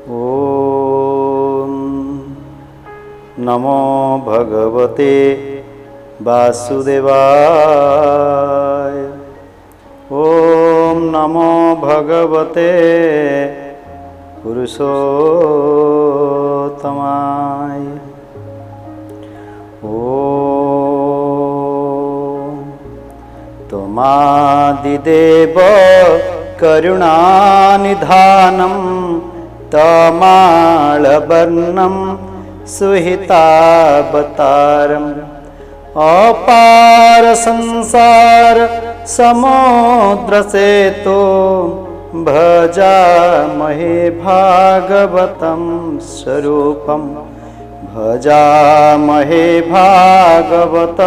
ॐ नमो भगवते वासुदेवाय। ॐ नमो भगवते पुरुषोत्तमाय। ॐ त्वमादिदेव करुणानिधानं तमालवर्णं सुहितावतारम् अपार संसार समुद्रसेतो भजामहे भागवतं स्वरूपं भजामहे भागवत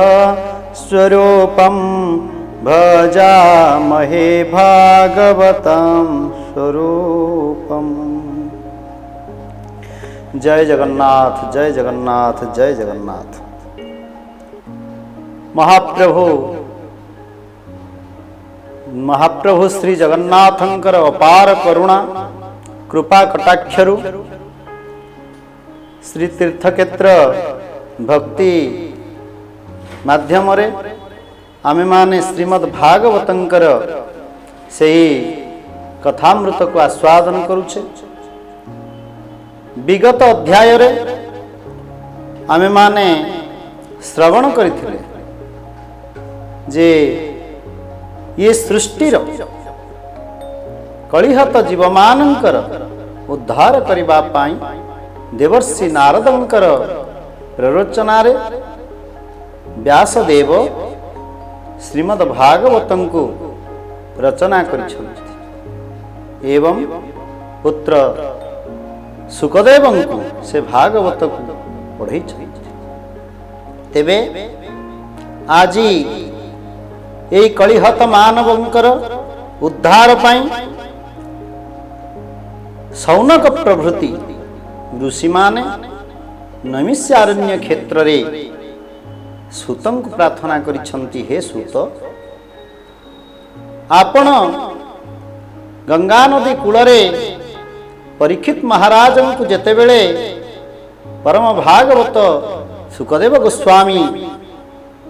स्वरूपं भजामहे भागवतं स्वरूपम्। जय जगन्नाथ जय जगन्नाथ जय जगन्नाथ। महाप्रभु श्री जगन्नाथंकर अपार करुणा कृपा कटाक्षरु श्री तीर्थक्षेत्र भक्ति माध्यम आमे माने श्रीमद् भागवतंकर सही कथामृत को आस्वादन करुछे। विगत अध्याय रे आमे माने श्रवण करथिले जे ये सृष्टिर कलिहत जीव मानंकर उद्धार करिबा पाई देवर्षि नारदंकर प्ररोचना रे व्यासदेव श्रीमद् भागवतं को रचना करिछन्ति एवं पुत्र सुखदेवं को से भागवत को पढ़ैछन्ति। तेबे आजी ए कलिहत मानवंकर उद्धार पाई सौनक प्रभृति ऋषि माने नैमिषारण्य क्षेत्र रे सूतं को प्रार्थना करिछन्ति हे सूत आपण गंगा नदी कूलरे परीक्षित महाराज को जेतेबेले परम भागवत सुखदेव गोस्वामी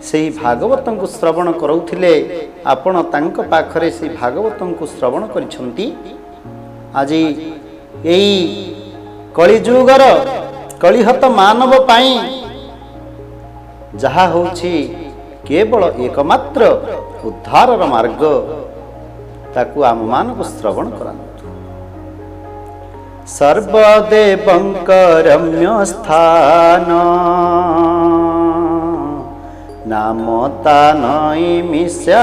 से भागवतं को श्रवण करूथिले आपण तांक पाखरे से भागवतं को श्रवण करिछन्ति। आज एई कलिजुगर कलिहत मानव पाई जहा होछि केवल एकमात्र उद्धारर मार्ग ताकु आम मान को श्रवण करन्तु। सर्वदेवंकर स्थान नामता नैमिषारण्य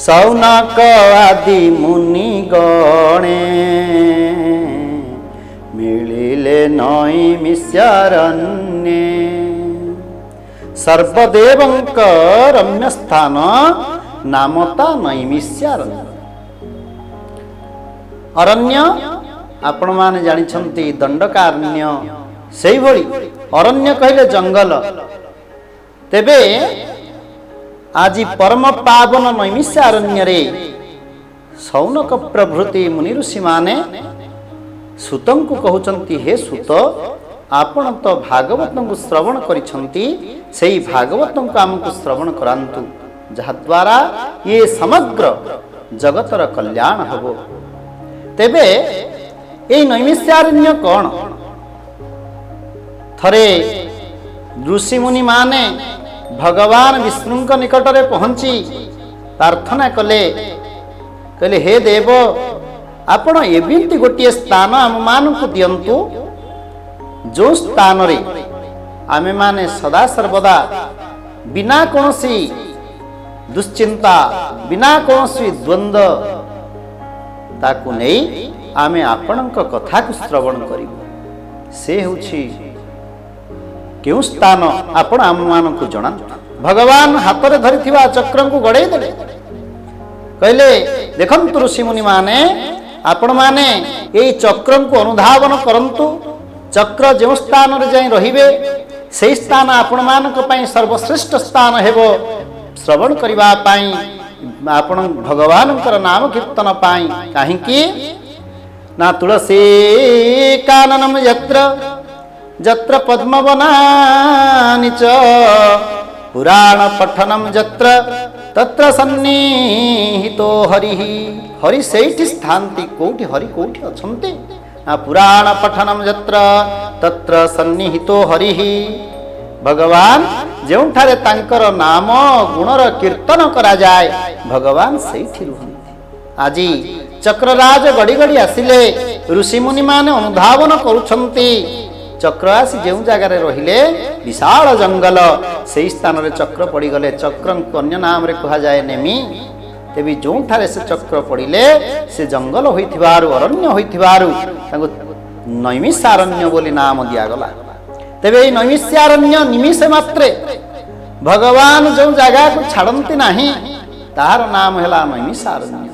सौनक आदि मुनि गणे मिलिले नैमिषारण्ये। सर्वदेवंकर रम्य स्थान नामता नैमिषारण्य। अरण्य आपण माने जानिछन्ति दंडकारण्य सेई भली अरण्य कहले जंगल। तेबे आज परम पावन नैमिषारण्य रे सौनक प्रभृति मुनि ऋषि माने सूतं को कहउचन्ति हे सूत आपण तो भागवतं को श्रवण करिछन्ति सेई भागवतं को हमको श्रवण करांतु जहा द्वारा ये समग्र जगतर कल्याण हबो। तेबे ए नैमिषारण्य कौन थरे ऋषि मुनि माने भगवान विष्णु निकट रे पहुंची प्रार्थना कले कहले हे देव आपण एबिंती गोटे स्थान आम मान को दियंतु जो स्थान रे आमे माने सदा सर्वदा बिना कोनसी दुश्चिंता बिना कोनसी द्वंद्व ताकू नहीं आमे आपणक कथा को श्रवण करिबु। से होछि केउ स्थान आपण आम मान को जणा। भगवान हाथ रे धरिथिबा चक्र को गड़े देले कहले देखंतु ऋषि मुनि माने आपण माने एई चक्र को अनुधावन करंतु। चक्र जो स्थान रे जाई रहिबे सेई स्थान आपण मानक पई सर्वश्रेष्ठ स्थान हेबो। श्रवण करिबा पई आपण भगवान नाम कीर्तन पाई कहीं ନା ତୁଳସୀ କାନନମ ଯତ୍ର ଯତ୍ର ପଦ୍ମବନାନି ଚ ପୁରାଣ ପଠନମ ଯତ୍ର ତତ୍ର ସନ୍ନିହିତ ହରି। ହରି ସେଇଠି ଥାନ୍ତି। କୋଉଠି ହରି କୋଉଠି ଅଛନ୍ତି? ନା ପୁରାଣ ପଠନମ ଯତ୍ର ତତ୍ର ସନ୍ନିହିତ ହରି। ଭଗବାନ ଯେଉଁଠାରେ ତାଙ୍କର ନାମ ଗୁଣର କୀର୍ତ୍ତନ କରାଯାଏ ଭଗବାନ ସେଇଠି ରୁହନ୍ତି। ଆଜି ଚକ୍ରରାଜ ଗଡ଼ି ଗଡ଼ି ଆସିଲେ, ଋଷିମୁନି ମାନେ ଅନୁଧାବନ କରୁଛନ୍ତି। ଚକ୍ର ଆସି ଯେଉଁ ଜାଗାରେ ରହିଲେ ବିଶାଳ ଜଙ୍ଗଲ, ସେହି ସ୍ଥାନରେ ଚକ୍ର ପଡ଼ିଗଲେ। ଚକ୍ରଙ୍କୁ ଅନ୍ୟ ନାମରେ କୁହାଯାଏ ନେମି। ତେବେ ଯେଉଁଠାରେ ସେ ଚକ୍ର ପଡ଼ିଲେ ସେ ଜଙ୍ଗଲ ହୋଇଥିବାରୁ, ଅରଣ୍ୟ ହୋଇଥିବାରୁ ତାଙ୍କୁ ନୈମିଷାରଣ୍ୟ ବୋଲି ନାମ ଦିଆଗଲା। ତେବେ ଏଇ ନୈମିଷାରଣ୍ୟ ନିମିଷେ ମାତ୍ରେ ଭଗବାନ ଯେଉଁ ଜାଗାକୁ ଛାଡ଼ନ୍ତି ନାହିଁ ତାହାର ନାମ ହେଲା ନୈମିଷାରଣ୍ୟ।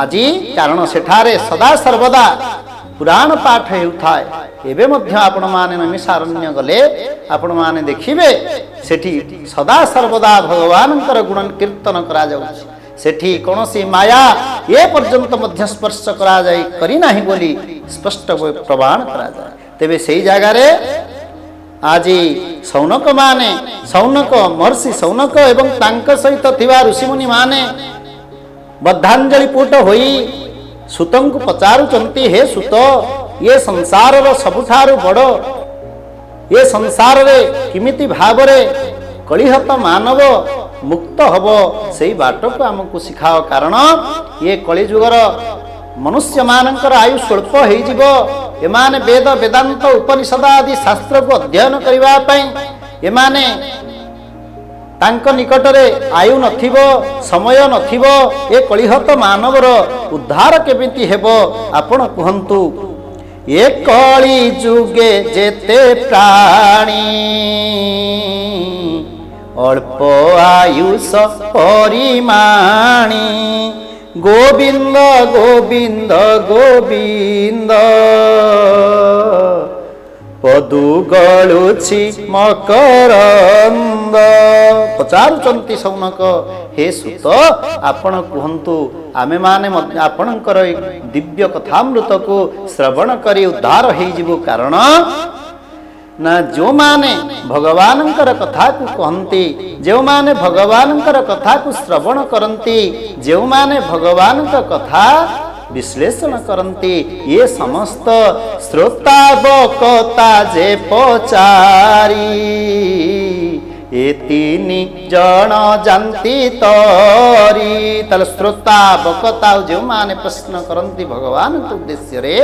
ଆଜି କାରଣ ସେଠାରେ ସଦା ସର୍ବଦା ପୁରାଣ ପାଠ ହେଉଥାଏ। ଏବେ ମଧ୍ୟ ଆପଣମାନେ ନୈମିଷାରଣ୍ୟ ଗଲେ ଆପଣମାନେ ଦେଖିବେ ସେଠି ସଦା ସର୍ବଦା ଭଗବାନଙ୍କର ଗୁଣ କୀର୍ତ୍ତନ କରାଯାଉଛି। ସେଠି କୌଣସି ମାୟା ଏ ପର୍ଯ୍ୟନ୍ତ ମଧ୍ୟ ସ୍ପର୍ଶ କରାଯାଇ କରିନାହିଁ ବୋଲି ସ୍ପଷ୍ଟ ପ୍ରମାଣ କରାଯାଏ। ତେବେ ସେହି ଜାଗାରେ ଆଜି ସୌନକ ମାନେ, ସୌନକ ମହର୍ଷି ସୌନକ ଏବଂ ତାଙ୍କ ସହିତ ଥିବା ଋଷିମୁନି ମାନେ ବଦ୍ଧାଞ୍ଜଳି ପୂଟ ହୋଇ ସୁତଙ୍କୁ ପଚାରୁଛନ୍ତି, ହେ ସୁତ, ଏ ସଂସାରର ସବୁଠାରୁ ବଡ଼, ଏ ସଂସାରରେ କେମିତି ଭାବରେ କଳିହତ ମାନବ ମୁକ୍ତ ହବ ସେଇ ବାଟକୁ ଆମକୁ ଶିଖାଅ। କାରଣ ଏ କଳିଯୁଗର ମନୁଷ୍ୟମାନଙ୍କର ଆୟୁ ସ୍ୱଳ୍ପ ହେଇଯିବ। ଏମାନେ ବେଦ ବେଦାନ୍ତ ଉପନିଷଦ ଆଦି ଶାସ୍ତ୍ରକୁ ଅଧ୍ୟୟନ କରିବା ପାଇଁ ଏମାନେ ତାଙ୍କ ନିକଟରେ ଆୟୁ ନଥିବ, ସମୟ ନଥିବ। ଏ କଳିହତ ମାନବର ଉଦ୍ଧାର କେମିତି ହେବ ଆପଣ କୁହନ୍ତୁ। ଏ କଳି ଯୁଗେ ଯେତେ ପ୍ରାଣୀ ଅଳ୍ପ ଆୟୁଷ ପରିମାଣୀ, ଗୋବିନ୍ଦ ଗୋବିନ୍ଦ ଗୋବିନ୍ଦ ପଦୁ ଗଳୁଛି ମକରନ୍ଦ। ପଚାରୁଛନ୍ତି ସୌନକ, ହେ ସୁତ, ଆପଣ କୁହନ୍ତୁ ଆମେମାନେ ଆପଣଙ୍କର ଦିବ୍ୟ କଥାମୃତକୁ ଶ୍ରବଣ କରି ଉଦ୍ଧାର ହେଇଯିବୁ। କାରଣ ନା ଯେଉଁମାନେ ଭଗବାନଙ୍କର କଥାକୁ କହନ୍ତି, ଯେଉଁମାନେ ଭଗବାନଙ୍କର କଥାକୁ ଶ୍ରବଣ କରନ୍ତି, ଯେଉଁମାନେ ଭଗବାନଙ୍କ କଥା ବିଶ୍ଳେଷଣ କରନ୍ତି, ଏ ସମସ୍ତ ଶ୍ରୋତାବକତା ଯେ ପଚାରି ଏ ତିନି ଜଣ ଜାନ୍ତି ତରି। ତାହେଲେ ଶ୍ରୋତା ବକ୍ତା ଯେଉଁମାନେ ପ୍ରଶ୍ନ କରନ୍ତି ଭଗବାନଙ୍କ ଉଦ୍ଦେଶ୍ୟରେ,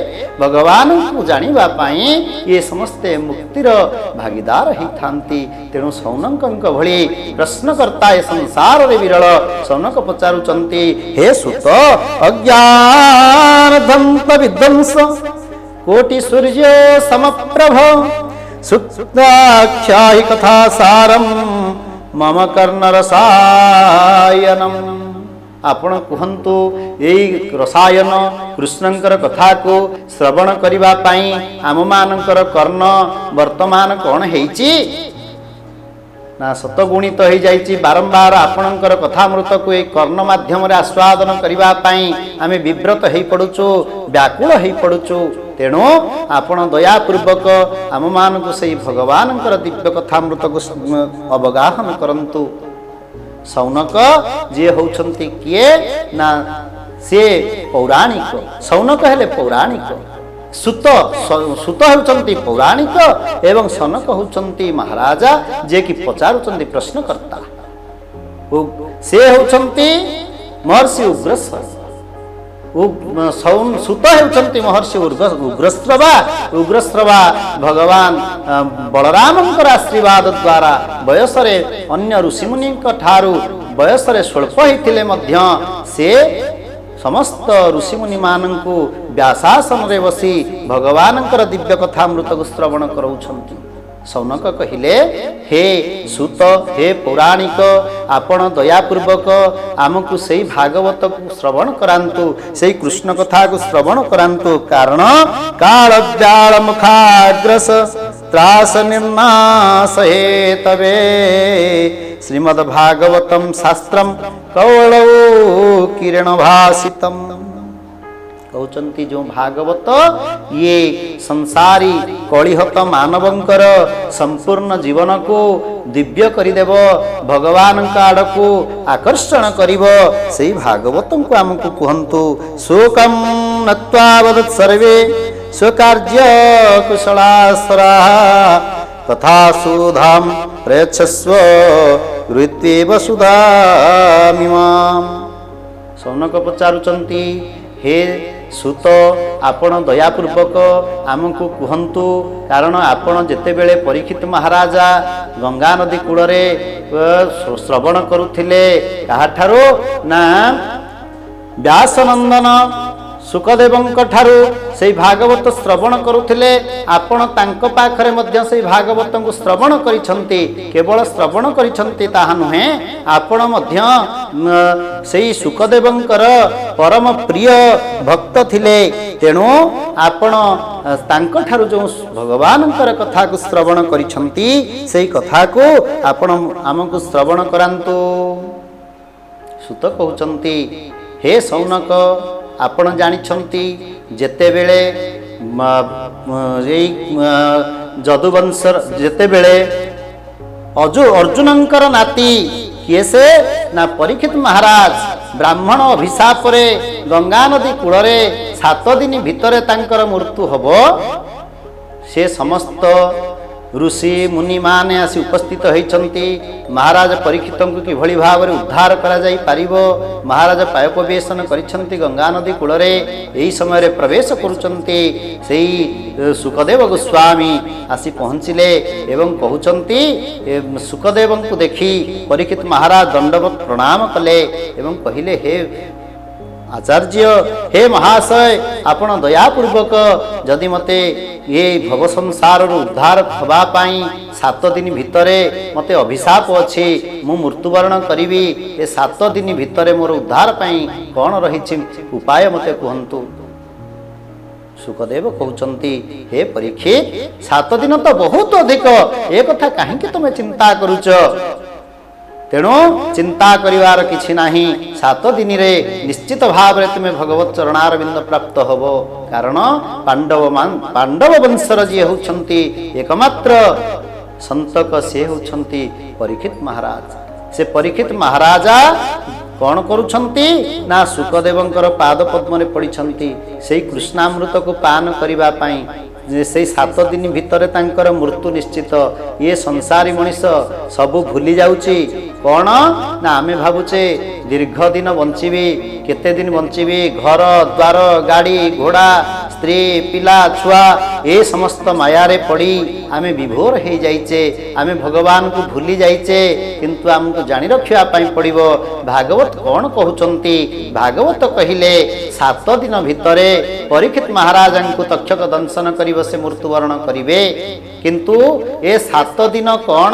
ଭଗବାନଙ୍କୁ ଜାଣିବା ପାଇଁ ଏ ସମସ୍ତେ ମୁକ୍ତିର ଭାଗିଦାର ହେଇଥାନ୍ତି। ତେଣୁ ସୌନକଙ୍କ ଭଳି ପ୍ରଶ୍ନକର୍ତ୍ତା ଏ ସଂସାରରେ ବିରଳ। ସୌନକ ପଚାରୁଛନ୍ତି, ହେ ସୁତ, ଅଜ୍ଞାନ ଧ୍ୱଂସ ବିଧ୍ୱଂସ କୋଟି ସୂର୍ଯ୍ୟ ସମପ୍ରଭ ସୁକ୍ତାଖ୍ୟାହି କଥା ସାରମ୍ ମମ କର୍ଣ୍ଣ ରସାୟନମ୍। ଆପଣ କୁହନ୍ତୁ ଏଇ ରସାୟନ କୃଷ୍ଣଙ୍କର କଥାକୁ ଶ୍ରବଣ କରିବା ପାଇଁ ଆମମାନଙ୍କର କର୍ଣ୍ଣ ବର୍ତ୍ତମାନ କ'ଣ ହେଇଛି? ନା ସତଗୁଣିତ ହେଇଯାଇଛି। ବାରମ୍ବାର ଆପଣଙ୍କର କଥାମୃତକୁ ଏଇ କର୍ଣ୍ଣ ମାଧ୍ୟମରେ ଆସ୍ୱାଦନ କରିବା ପାଇଁ ଆମେ ବିବ୍ରତ ହେଇପଡ଼ୁଛୁ, ବ୍ୟାକୁଳ ହେଇପଡ଼ୁଛୁ। ତେଣୁ ଆପଣ ଦୟାପୂର୍ବକ ଆମମାନଙ୍କୁ ସେଇ ଭଗବାନଙ୍କର ଦିବ୍ୟ କଥାମୃତକୁ ଅବଗାହନ କରନ୍ତୁ। ସୌନକ ଯିଏ ହେଉଛନ୍ତି କିଏ? ନା ସିଏ ପୌରାଣିକ। ସୌନକ ହେଲେ ପୌରାଣିକ, ସୁତ ହେଉଛନ୍ତି ପୌରାଣିକ ଏବଂ ସନକ ହେଉଛନ୍ତି ମହାରାଜା, ଯିଏକି ପଚାରୁଛନ୍ତି ପ୍ରଶ୍ନକର୍ତ୍ତା। ସେ ହେଉଛନ୍ତି ମହର୍ଷି ଉଗ୍ରଶ୍ରବା। ସୁତ ହେଉଛନ୍ତି ମହର୍ଷି ଉଗ୍ରଶ୍ରବା। ଉଗ୍ରଶ୍ରବା ଭଗବାନ ବଳରାମଙ୍କର ଆଶୀର୍ବାଦ ଦ୍ୱାରା ବୟସରେ ଅନ୍ୟ ଋଷିମୁନିଙ୍କ ଠାରୁ ବୟସରେ ସ୍ୱଳ୍ପ ହେଇଥିଲେ ମଧ୍ୟ ସେ ସମସ୍ତ ଋଷିମୁନି ମାନଙ୍କୁ ବ୍ୟାସାସନରେ ବସି ଭଗବାନଙ୍କର ଦିବ୍ୟ କଥାମୃତକୁ ଶ୍ରବଣ କରାଉଛନ୍ତି। ସୌନକ କହିଲେ, ହେ ସୁତ, ହେ ପୌରାଣିକ, ଆପଣ ଦୟାପୂର୍ବକ ଆମକୁ ସେଇ ଭାଗବତକୁ ଶ୍ରବଣ କରାନ୍ତୁ, ସେଇ କୃଷ୍ଣ କଥାକୁ ଶ୍ରବଣ କରାନ୍ତୁ। କାରଣ କାଳ ବ୍ୟାଳ ମୁଖାଗ୍ରସ ତ୍ରାସ ନିର୍ନାଶ ହେତବେ ଶ୍ରୀମଦ୍ ଭାଗବତମ୍ ଶାସ୍ତ୍ରମ୍ କୌଳୌ କିରଣ ଭାସିତମ୍। कहउचंती जो भागवत ये संसारी कलिहत मानवंकर संपूर्ण जीवन को दिव्य करिदेव भगवान आड़ को आकर्षण करिव सेई भागवत को आमको कहंतु शोकम नत्वा वदत् सर्वे स्वकार्य कुशलासरा तथा सुधाम प्रयच्छस्व ऋत्वेव सुधामिमाम। सौनक पचारुचंती हे सुत आपण दयापूर्वक आमको कहंतु कारण आपण जेतेबेले परीक्षित महाराजा गंगा नदी कूଳରେ श्रवण करुथिले काहाठारो ना व्यासनंदन सुखदेवଙ୍କ ଠାରୁ ସେଇ ଭାଗବତ ଶ୍ରବଣ କରୁଥିଲେ ଆପଣ ତାଙ୍କ ପାଖରେ ମଧ୍ୟ ସେଇ ଭାଗବତଙ୍କୁ ଶ୍ରବଣ କରିଛନ୍ତି କେବଳ ଶ୍ରବଣ କରିଛନ୍ତି ତାହା ନୁହେଁ ଆପଣ ମଧ୍ୟ ସେଇ ସୁଖଦେବଙ୍କର ପରମ ପ୍ରିୟ ଭକ୍ତ ଥିଲେ ତେଣୁ ଆପଣ ତାଙ୍କ ଠାରୁ ଯେଉଁ ଭଗବାନଙ୍କର କଥାକୁ ଶ୍ରବଣ କରିଛନ୍ତି ସେଇ କଥାକୁ ଆପଣ ଆମକୁ ଶ୍ରବଣ କରାନ୍ତୁ। ସୁତ କହୁଛନ୍ତି हे ସୌନକ आपण जानिछंती जेतेबेले जदुवंश जेतेबेले अर्जुनंकर नाती किए से ना परीक्षित महाराज ब्राह्मण अभिशाप रे गंगा नदी कूଳରେ 7 दिन भितरे तांकर मृत्यु हबो से समस्त ऋषि मुनि माने आसी उपस्थित होइछंती महाराज परीक्षित को किभଳି भाବରେ उद्धार करा जाई पारिबो महाराज पायोपवेशन करिछंती गंगा नदी कूଳରେ एही समय रे प्रवेश करूछंती सेही सुखदेव गोस्वामी आसी पहुँचिले एवं कहउछंती सुखदेव को देखि परीक्षित महाराज दंडवत प्रणाम कले एवं कहिले हे आचार्य हे महाशय आपण दयापूर्वक जदि मते ये भव संसार उद्धार हवा पाई 7 दिन भितरे मते अभिशाप अछि मु मृत्युवरण करी ए 7 दिन भितरे मोर उद्धार पाई कौन रही उपाय मते कहंतु। सुखदेव कहउचंती हे परीक्षित 7 दिन तो बहुत अधिक ए कथा काहे कि तुम चिंता करूच तेणु चिंता करिवार किछि नाही 7 दिन रे निश्चित भाव रे तुमे भगवत चरणारविंद प्राप्त हबो कारण पांडव वंशर जी होउछंती एकमात्र संतक से होउछंती परीक्षित महाराज से परीक्षित महाराजा कौन करुछंती ना सुखदेवंकर पाद पद्म रे पड़िछंती सेही कृष्णामृत को पान करिवा पाई से 7 दिन भितर तांकर मृत्यु निश्चित ये संसारी मनीष सबु भूली जाउची कौन ना आमे भाबुचे दीर्घ दिन बंचीबी केते दिन बंचीबी घर द्वार गाड़ी घोड़ा स्त्री पिला छुआ ए समस्त माया रे पड़ी आमे विभोर हो जाइचे आमे भगवान को भूली जाइचे किंतु हमको जानी रखिया पाई पड़िबो भागवत कौन कहउचंती भागवत कहिले 7 दिन भितरे परीक्षित महाराज को तक्षक दंशन करिब से मृत्युवरण करिवे किंतु ए 7 दिन कौन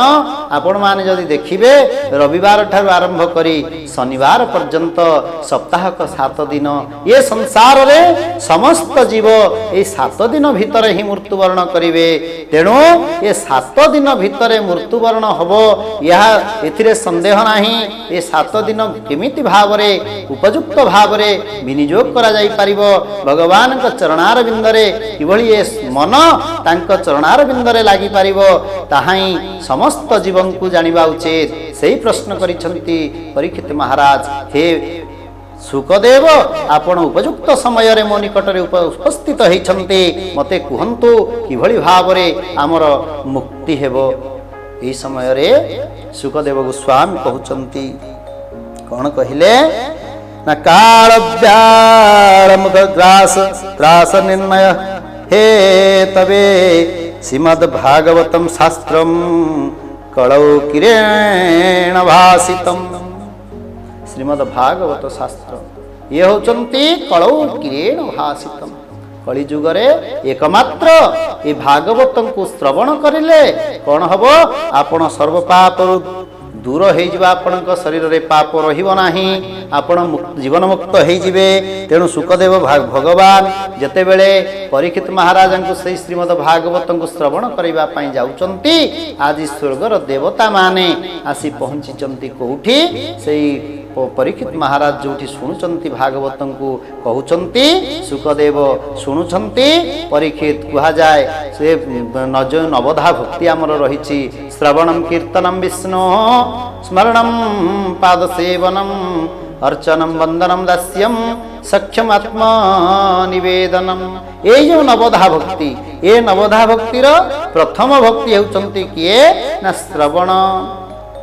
आपण माने जदि देखिबे रविवार ठारू आरंभ करी शनिवार पर्यंत सप्ताह का 7 दिन ये संसार रे समस्त जीव ए 7 दिन भितर ही मृत्युवरण करिवे तेणु ये 7 दिन भितर मृत्युवरण हबो यह एथिरे संदेह नाही ये 7 दिन केमिति भाव रे उपयुक्त भाव रे विनियोग करा जाई परिबो भगवान का चरणार बिंदरे किभଳି ए मन तांक चरणार बिंदरे लागि परिबो ताहाई समस्त जीवन को जानिबा उचित सही प्रश्न करिछंती परीक्षित महाराज हे सुखदेव आपण उपयुक्त समय रे मो निकट रे उपस्थित होइछंती मते कुहंतु किभଳି भाव रे हमर मुक्ति हेबो एही समय रे सुखदेव गोस्वामी कहउछंती कोन कहिले न काल व्याल मुख ग्रास त्रास निर्णय हे तबे श्रीमद् भागवतम शास्त्रम कलौ किरेण भासितम श्रीमद् भागवत शास्त्र ये होचंती कलौ किरेण भासितम कली जुगरे एकमात्र ए भागवत को श्रवण करिले कौन हबो आपण सर्व पाप दूर हो आपणक शरीर रे पाप रहिबो नाही आपण जीवन मुक्त हो जिवे तेणु सुखदेव भगवान जेतेबेले परीक्षित महाराज को सही श्रीमद् भागवत को श्रवण करबा पई जाउचंती आज स्वर्गर देवता माने आसी पहुंचीचंती कोठी सही परीक्षित महाराज जोठी शुणुचंती भागवत को कहउचंती सुखदेव शुणुचंती परीक्षित कहा जाए से जो नवधा भक्ति आमर रही श्रवणम कीर्तनम विष्णु स्मरणम पाद सेवनम अर्चनम वंदनम दास्यम सख्यम आत्मा निवेदनम ये जो नवधा भक्ति ये नवधा भक्तिर प्रथम भक्ति होउचंती किए ना श्रवण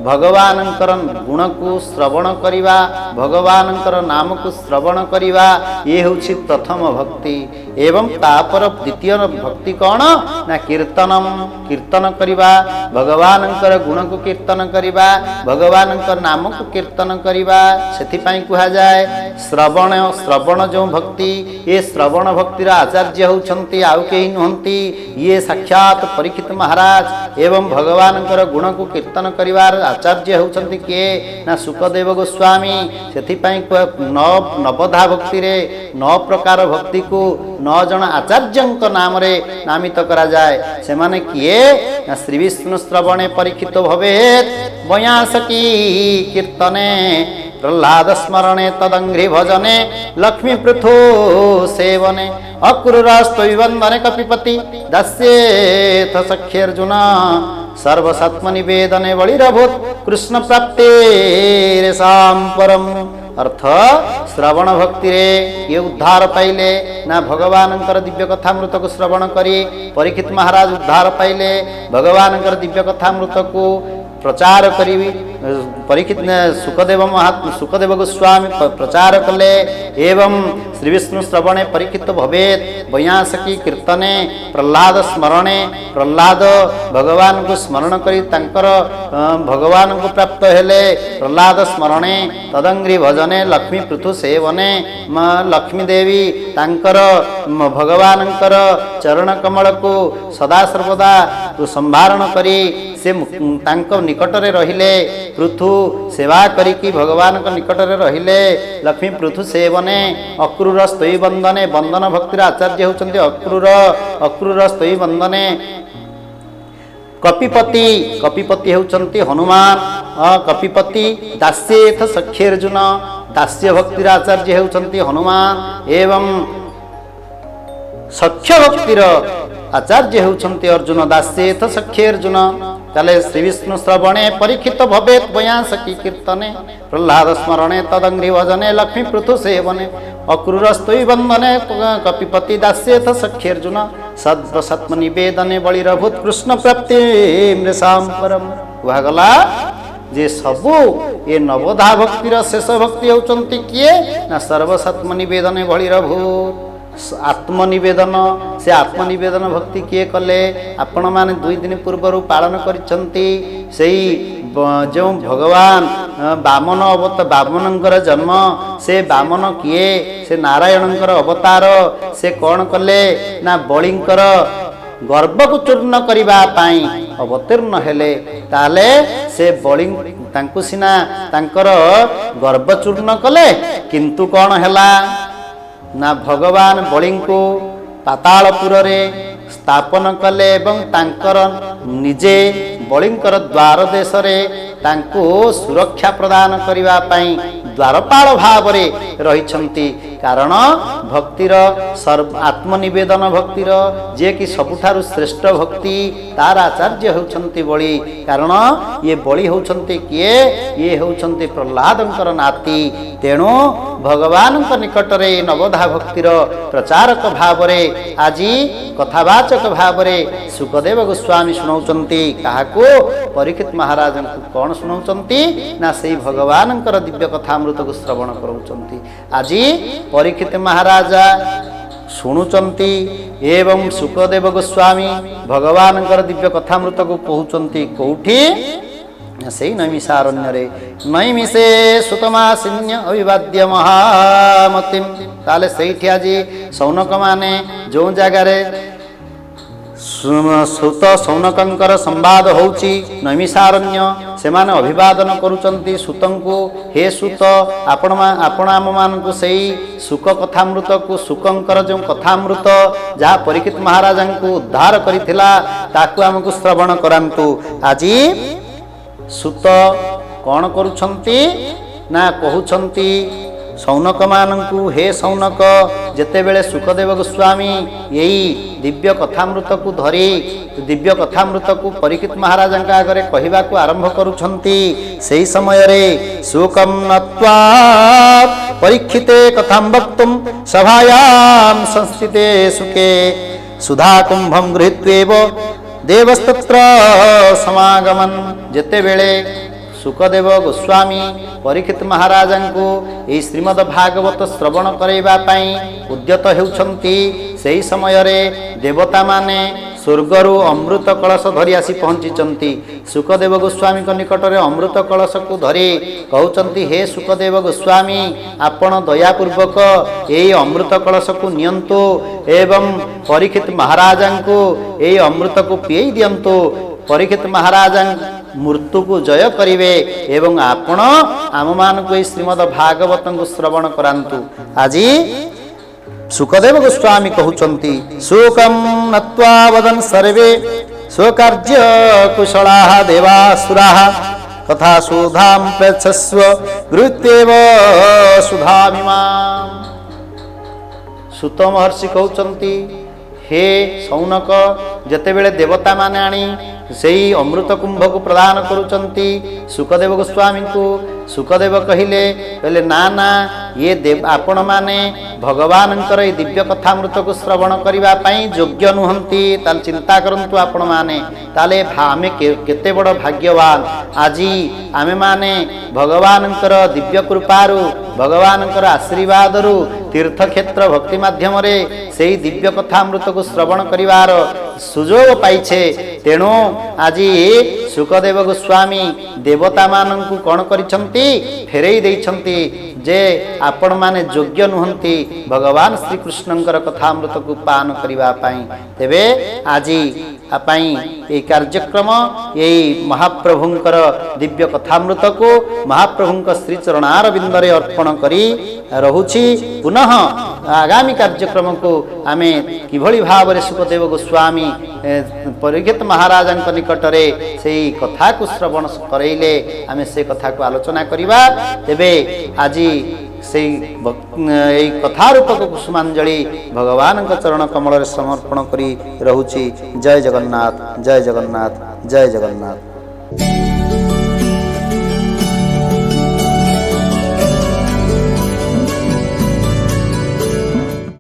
भगवानंकर गुण को श्रवण करिवा भगवानंकर नाम को श्रवण करिवा ये होछि प्रथम भक्ति एवं तापर द्वितीय भक्ति कौन ना कीर्तनम कीर्तन करिवा भगवानंकर गुण को कीर्तन करिवा भगवानंकर नाम को कीर्तन करिवा सेथि पई कहा जाए श्रवण श्रवण जो भक्ति ये श्रवण भक्तिर आचार्य होउछंती आउ केही नहंती ये साक्षात परीक्षित महाराज एवं भगवानंकर गुण को कीर्तन करिवार आचार्य होउछंती के ना सुखदेव गोस्वामी सेथि पई नवधा भक्ति रे 9 प्रकार भक्ति को 9 जन आचार्यंक नाम रे नामित करा जाए से माने किए ना श्री विष्णु श्रवणे परीक्षित भवेत बयासकी कीर्तने प्रह्लाद स्मरणे तदंघ्रि भजने लक्ष्मी पृथु सेवने अक्रूरस्तुवंदने कपिपति दास्येथ सख्यर्जुन सर्वसत्म निवेदने बलिरभूत कृष्ण प्राप्ते परम अर्थ श्रवण भक्ति रे ये उद्धार पाइले ना भगवानंकर दिव्य कथामृत को श्रवण करी परीक्षित महाराज उद्धार पाइले भगवानंकर दिव्य कथामृत को प्रचार करी परीक्षित सुखदेव गोस्वामी प्रचार कले एवं श्री विष्णु श्रवणे परीक्षित भवेत बयासकी कीर्तने प्रह्लाद स्मरणे प्रह्लाद भगवान को स्मरण करी तांकर भगवान को प्राप्त हेले प्रह्लाद स्मरणे तदंघ्रि भजने लक्ष्मी पृथु सेवने लक्ष्मी देवी तांकर भगवानंकर चरण कमल को सदा सर्वदा संभारण करी से तांको निकटरे रहिले पृथु सेवा करिकी भगवान को निकटरे रहिले लक्ष्मी पृथु सेवने अक्रूर स्तोई वंदने वंदन भक्तिर आचार्य होचंती अक्रूर स्तोई वंदने कपिपति कपिपति होचंती हनुमान कपिपति दास्येथ सख्यर्जुन दास्य भक्तिर आचार्य होचंती हनुमान एवं सख्य भक्तिर आचार्य होचंती अर्जुन दास्येथ सख्यर्जुन ताले श्री विष्णु श्रवणे परीक्षित भवेत बयासकी कीर्तने प्रह्लाद स्मरणे तदंघ्रि भजने लक्ष्मी पृथु सेवने अक्रूरस्तुई वंदने कपिपति दास्येथ सख्यर्जुन सद्वसत्म निवेदने बलिरभूत कृष्ण प्राप्ति मृषाम परम गला जे सबु ये नवधा भक्तिर शेष भक्ति होचंती किए ना सर्वसत्म निवेदने बलिरभूत आत्मनिवेदन से आत्मनिवेदन भक्ति किए कले आपण माने 2 दिन पूर्व पालन करिसंती सेई जो भगवान बामन अवतार बामनंकर जन्म से बामन किए से नारायणंकर अवतार से कौन कले ना बलिंकर गर्भ को चूर्ण करिबा पाई अवतीर्ण हेले ताले से बलि तांकु सिना तांकर गर्भ चूर्ण कले किंतु कौन हेला ना भगवान बलि को पातालपुर रे स्थापन कले एवं तांकर निजे बलिंकर द्वार देश रे तांको सुरक्षा प्रदान करिवा पाई द्वारपाल भाव रे रहिछंती कारण भक्तिर आत्मनिवेदन भक्तिर जे कि सबुठारु श्रेष्ठ भक्ति तार आचार्य होउछंती बलि कारण ये बलि होउछंती किए ये होउछंती प्रह्लादंकर नाती तेणु भगवान निकट रे नवधा भक्तिर प्रचारक भाव रे आजी कथावाचक भाव रे सुखदेव गोस्वामी सुनाउछंती काहाको परीक्षित महाराज को कौन सुनाउछंती ना सेई भगवानंकर दिव्य कथामृत को श्रवण करूछंती आजी परीक्षित महाराजा शुणुचंती एवं सुखदेव गोस्वामी भगवानंकर दिव्य कथामृत को कहउचंती कोठी से नैमिषारण्य रे नैमिषे सुतमासिन्य अभिवाद्य महामतिम ताले सेठी आजी सौनक माने जो जगह रे सुत सौनकंकर संवाद होउची नैमिषारण्य से माने अभिवादन करूचंती सुतंकु हे सुत आपण आम मानकु सेई सुख कथामृत को सुकंकर जो कथामृत जहाँ परीक्षित महाराज को उद्धार करिथिला ताकु हमकु श्रवण करांतु आजी सुत कौन करुछंती ନା କହୁଛନ୍ତି ସୌନକ ମାନଙ୍କୁ, ହେ ସୌନକ, ଯେତେବେଳେ ସୁଖଦେବ ଗୋସ୍ୱାମୀ ଏଇ ଦିବ୍ୟ କଥାମୃତକୁ ଧରି ଦିବ୍ୟ କଥାମୃତକୁ ପରୀକ୍ଷିତ ମହାରାଜଙ୍କ ଆଗରେ କହିବାକୁ ଆରମ୍ଭ କରୁଛନ୍ତି, ସେହି ସମୟରେ ଶୁକଂ ନତ୍ୱା ପରୀକ୍ଷିତେ କଥାଂ ବକ୍ତୁଂ ସଭାୟାଂ ସଂସ୍ଥିତେ ସୁକେ ସୁଧା କୁମ୍ଭଂ ଗୃହୀତ୍ୱେବ ଦେବସ୍ତତ୍ର ସମାଗମନ୍। ଯେତେବେଳେ ସୁକଦେବ ଗୋସ୍ୱାମୀ ପରୀକ୍ଷିତ ମହାରାଜଙ୍କୁ ଏହି ଶ୍ରୀମଦ ଭାଗବତ ଶ୍ରବଣ କରାଇବା ପାଇଁ ଉଦ୍ୟତ ହେଉଛନ୍ତି, ସେହି ସମୟରେ ଦେବତାମାନେ ସ୍ୱର୍ଗରୁ ଅମୃତ କଳସ ଧରି ଆସି ପହଞ୍ଚିଛନ୍ତି। ସୁକଦେବ ଗୋସ୍ୱାମୀଙ୍କ ନିକଟରେ ଅମୃତ କଳସକୁ ଧରି କହୁଛନ୍ତି, ହେ ସୁକଦେବ ଗୋସ୍ୱାମୀ, ଆପଣ ଦୟାପୂର୍ବକ ଏହି ଅମୃତ କଳସକୁ ନିଅନ୍ତୁ ଏବଂ ପରୀକ୍ଷିତ ମହାରାଜଙ୍କୁ ଏହି ଅମୃତକୁ ପିଏଇ ଦିଅନ୍ତୁ। ପରୀକ୍ଷିତ ମହାରାଜ ମୃତ୍ୟୁକୁ ଜୟ କରିବେ ଏବଂ ଆପଣ ଆମମାନଙ୍କୁ ଏହି ଶ୍ରୀମଦ ଭାଗବତଙ୍କୁ ଶ୍ରବଣ କରାନ୍ତୁ। ଆଜି ସୁକଦେବ ଗୋସ୍ୱାମୀ କହୁଛନ୍ତି, ଶୋକଂ ନତ୍ୱା ବଦନ୍ ସର୍ବେ ସ୍ୱକାର୍ଯ୍ୟ କୁଶଳାଃ ଦେବାସୁରାଃ ତଥା ସୁଧାଂ ପ୍ରେଚ୍ଛସ୍ୱ ଗୃହୀତ୍ୱେବ ସୁଧାମିମାଂ। ସୁତ ମହର୍ଷି କହୁଛନ୍ତି, ହେ ସୌନକ, ଯେତେବେଳେ ଦେବତାମାନେ ଆଣି ସେହି ଅମୃତ କୁମ୍ଭକୁ ପ୍ରଦାନ କରୁଛନ୍ତି ସୁକଦେବ ଗୋସ୍ୱାମୀଙ୍କୁ, ସୁକଦେବ କହିଲେ ନା ନା, ଇଏ ଆପଣମାନେ ଭଗବାନଙ୍କର ଏହି ଦିବ୍ୟ କଥାମୃତକୁ ଶ୍ରବଣ କରିବା ପାଇଁ ଯୋଗ୍ୟ ନୁହନ୍ତି। ତାହେଲେ ଚିନ୍ତା କରନ୍ତୁ ଆପଣମାନେ, ତାହେଲେ ଆମେ କେତେ ବଡ଼ ଭାଗ୍ୟବାନ। ଆଜି ଆମେମାନେ ଭଗବାନଙ୍କର ଦିବ୍ୟ କୃପାରୁ, ଭଗବାନଙ୍କର ଆଶୀର୍ବାଦରୁ ତୀର୍ଥକ୍ଷେତ୍ର ଭକ୍ତି ମାଧ୍ୟମରେ ସେହି ଦିବ୍ୟ କଥାମୃତକୁ ଶ୍ରବଣ କରିବାର ସୁଯୋଗ ପାଇଛେ। ତେଣୁ ଆଜି ସୁକଦେବ ଗୋସ୍ୱାମୀ ଦେବତାମାନଙ୍କୁ କ'ଣ କରିଛନ୍ତି? ଫେରେଇ ଦେଇଛନ୍ତି ଯେ ଆପଣମାନେ ଯୋଗ୍ୟ ନୁହନ୍ତି ଭଗବାନ ଶ୍ରୀକୃଷ୍ଣଙ୍କର କଥାମୃତକୁ ପାନ କରିବା ପାଇଁ। ତେବେ ଆଜି ପାଇଁ ଏହି କାର୍ଯ୍ୟକ୍ରମ ଏହି ମହାପ୍ରଭୁଙ୍କର ଦିବ୍ୟ କଥାମୃତକୁ ମହାପ୍ରଭୁଙ୍କ ଶ୍ରୀଚରଣାର ବିନ୍ଦରେ ଅର୍ପଣ କରି ରହୁଛି। ପୁନଃ ଆଗାମୀ କାର୍ଯ୍ୟକ୍ରମକୁ ଆମେ କିଭଳି ଭାବରେ ସୁକଦେବ ଗୋସ୍ୱାମୀ ପରୀକ୍ଷିତ ମହାରାଜଙ୍କ ନିକଟରେ ସେହି କଥାକୁ ଶ୍ରବଣ କରେଇଲେ ଆମେ ସେ କଥାକୁ ଆଲୋଚନା କରିବା। ତେବେ ଆଜି ସେଇ ଏହି କଥାରୂପକ କୁସୁମାଞ୍ଜଳି ଭଗବାନଙ୍କ ଚରଣ କମଳରେ ସମର୍ପଣ କରି ରହୁଛି। ଜୟ ଜଗନ୍ନାଥ, ଜୟ ଜଗନ୍ନାଥ, ଜୟ ଜଗନ୍ନାଥ।